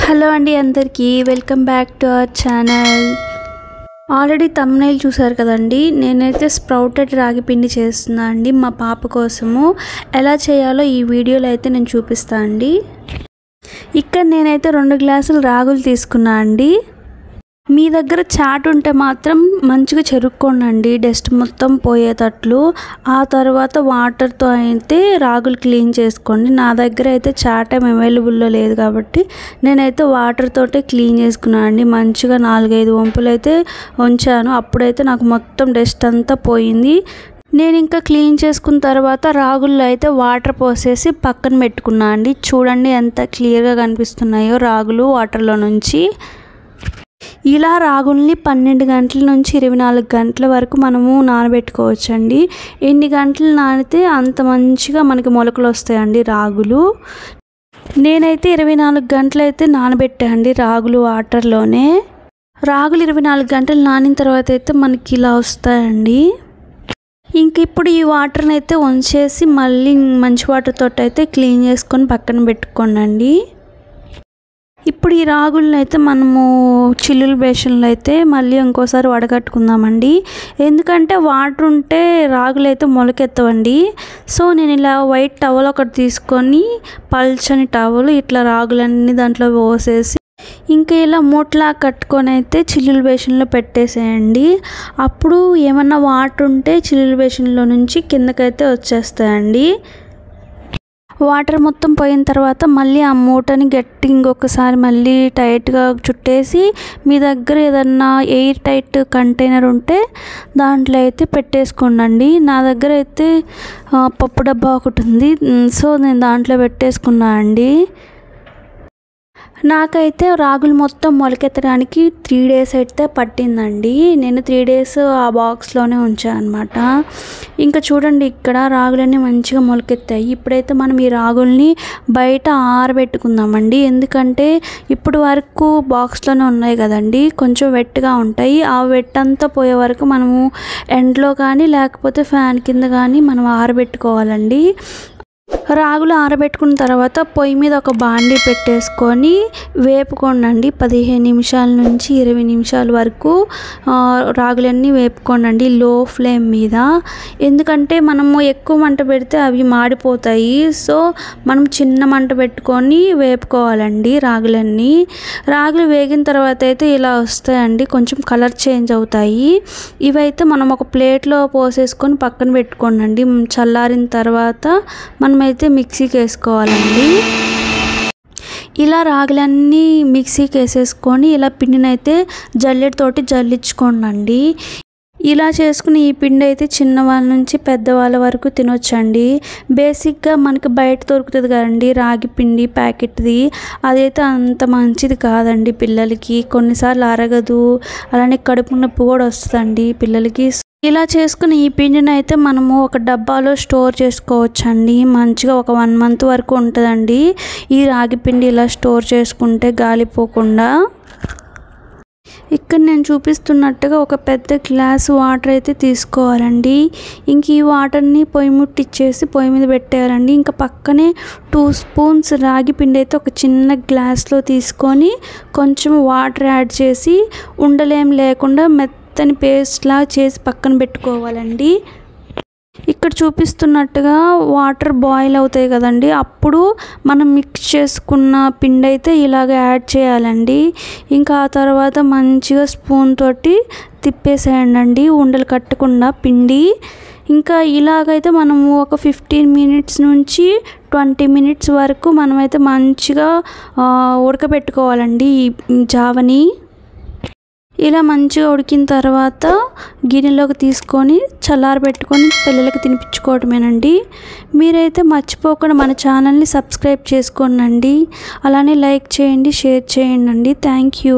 Hello అండి అందరికీ welcome back to our channel. Already thumbnail చూసారు కదండి. నేనైతే స్ప్రౌటెడ్ రాగి పిండి చేస్తున్నా అండి మా పాప కోసము. ఎలా చేయాలో ఈ వీడియోలో అయితే నేను చూపిస్తా అండి. ఇక్కడ నేనైతే 2 గ్లాసులు రాగులు తీసుకున్నా అండి. మీ దగ్గర చాట్ ఉంటే మాత్రం మంచిగా చెరుక్కోండి, డస్ట్ మొత్తం పోయేటట్లు. ఆ తర్వాత వాటర్తో అయితే రాగులు క్లీన్ చేసుకోండి. నా దగ్గర అయితే చాట్ ఏం అవైలబుల్లో లేదు కాబట్టి నేనైతే వాటర్ తోటే క్లీన్ చేసుకున్నాను అండి. మంచిగా 4-5 వంపులు అయితే ఉంచాను. అప్పుడైతే నాకు మొత్తం డస్ట్ అంతా పోయింది. నేను ఇంకా క్లీన్ చేసుకున్న తర్వాత రాగుల్లో అయితే వాటర్ పోసేసి పక్కన పెట్టుకున్నా అండి. చూడండి ఎంత క్లియర్గా కనిపిస్తున్నాయో రాగులు వాటర్లో నుంచి. ఇలా రాగుల్ని 12 గంటల నుంచి 24 గంటల వరకు మనము నానబెట్టుకోవచ్చండి. ఎన్ని గంటలు నానితే అంత మంచిగా మనకి మొలకలు వస్తాయండి రాగులు. నేనైతే 24 గంటలు అయితే నానబెట్టానండి రాగులు వాటర్లోనే. రాగులు 24 గంటలు నానిన తర్వాత అయితే మనకి ఇలా వస్తాయండి. ఇంక ఇప్పుడు ఈ వాటర్ని అయితే వంచేసి మళ్ళీ మంచి వాటర్ తోటి అయితే క్లీన్ చేసుకొని పక్కన పెట్టుకోండి. ఇప్పుడు ఈ రాగులను అయితే మనము చిల్లుల బేషన్లో అయితే మళ్ళీ ఇంకోసారి వడగట్టుకుందామండి. ఎందుకంటే వాటర్ ఉంటే రాగులు అయితే మొలకెత్తవండి. సో నేను ఇలా వైట్ టవల్ ఒకటి తీసుకొని పల్చని టవల్ ఇట్లా రాగులన్నీ దాంట్లో పోసేసి ఇంకా ఇలా మూట్లా కట్టుకొని అయితే చిల్లుల బేషన్లో పెట్టేసేయండి. అప్పుడు ఏమన్నా వాటర్ ఉంటే చిల్లుల బేషన్లో నుంచి కిందకైతే వచ్చేస్తాయండి. వాటర్ మొత్తం పోయిన తర్వాత మళ్ళీ ఆ మూటని గట్టి ఇంకొకసారి మళ్ళీ టైట్గా చుట్టేసి మీ దగ్గర ఏదన్నా ఎయిర్ టైట్ కంటైనర్ ఉంటే దాంట్లో అయితే పెట్టేసుకోండి. నా దగ్గర అయితే పప్పు డబ్బా ఒకటి ఉంది. సో నేను దాంట్లో పెట్టేసుకున్నా అండి. నాకైతే రాగులు మొత్తం మొలకెత్తడానికి 3 డేస్ అయితే పట్టిందండి. నేను 3 డేస్ ఆ బాక్స్లోనే ఉంచాను అనమాట. ఇంకా చూడండి ఇక్కడ రాగులన్నీ మంచిగా మొలకెత్తాయి. ఇప్పుడైతే మనం ఈ రాగుల్ని బయట ఆరబెట్టుకుందామండి. ఎందుకంటే ఇప్పుడు వరకు బాక్స్లోనే ఉన్నాయి కదండి, కొంచెం వెట్గా ఉంటాయి. ఆ వెట్ అంతా పోయే వరకు మనము ఎండ్లో కానీ లేకపోతే ఫ్యాన్ కింద కానీ మనం ఆరబెట్టుకోవాలండి. రాగులు ఆరబెట్టుకున్న తర్వాత పొయ్యి మీద ఒక బాండీ పెట్టేసుకొని వేపుకోండి. 15 నిమిషాల నుంచి 20 నిమిషాల వరకు రాగులన్నీ వేపుకోండి లో ఫ్లేమ్ మీద. ఎందుకంటే మనము ఎక్కువ మంట పెడితే అవి మాడిపోతాయి. సో మనం చిన్న మంట పెట్టుకొని వేపుకోవాలండి రాగులన్నీ. రాగులు వేగిన తర్వాత అయితే ఇలా వస్తాయండి, కొంచెం కలర్ చేంజ్ అవుతాయి. ఇవైతే మనం ఒక ప్లేట్లో పోసేసుకొని పక్కన పెట్టుకోండి. చల్లారిన తర్వాత మనమైతే మిక్సీకి వేసుకోవాలండి. ఇలా రాగులన్నీ మిక్సీకి వేసేసుకొని ఇలా పిండిని అయితే జల్లెడతోటి జల్లించుకోండి. ఇలా చేసుకుని ఈ పిండి అయితే చిన్నవాళ్ళ నుంచి పెద్దవాళ్ళ వరకు తినొచ్చండి. బేసిక్గా మనకి బయట దొరుకుతుంది కదండి రాగి పిండి ప్యాకెట్ది, అదైతే అంత మంచిది కాదండి పిల్లలకి. కొన్నిసార్లు అరగదు, అలానే కడుపు నొప్పి కూడా వస్తుందండి పిల్లలకి. ఇలా చేసుకుని ఈ పిండిని అయితే మనము ఒక డబ్బాలో స్టోర్ చేసుకోవచ్చండి. మంచిగా ఒక 1 మంత్ వరకు ఉంటుందండి ఈ రాగి పిండి ఇలా స్టోర్ చేసుకుంటే గాలిపోకుండా. ఇక్కడ నేను చూపిస్తున్నట్టుగా ఒక పెద్ద గ్లాస్ వాటర్ అయితే తీసుకోవాలండి. ఇంక ఈ వాటర్ని పొయ్యి ముట్టిచ్చేసి పొయ్యి మీద పెట్టేయాలండి. ఇంకా పక్కనే 2 స్పూన్స్ రాగి పిండి అయితే ఒక చిన్న గ్లాస్లో తీసుకొని కొంచెం వాటర్ యాడ్ చేసి ఉండలేం లేకుండా మెత్తని పేస్ట్లా చేసి పక్కన పెట్టుకోవాలండి. ఇక్కడ చూపిస్తున్నట్టుగా వాటర్ బాయిల్ అవుతాయి కదండి, అప్పుడు మనం మిక్స్ చేసుకున్న పిండి అయితే ఇలాగ యాడ్ చేయాలండి. ఇంకా ఆ తర్వాత మంచిగా స్పూన్ తోటి తిప్పేసేయండి ఉండలు కట్టకుండా పిండి. ఇంకా ఇలాగైతే మనము ఒక 15 మినిట్స్ నుంచి 20 మినిట్స్ వరకు మనమైతే మంచిగా ఉడకబెట్టుకోవాలండి ఈ జావని. ఇలా మంచిగా ఉడికిన తర్వాత గిన్నెలోకి తీసుకొని చల్లారబెట్టుకొని పిల్లలకి తినిపించుకోవటమేనండి. మీరైతే మర్చిపోకుండా మన ఛానల్ని సబ్స్క్రైబ్ చేసుకోండి, అలానే లైక్ చేయండి, షేర్ చేయండి. Thank you.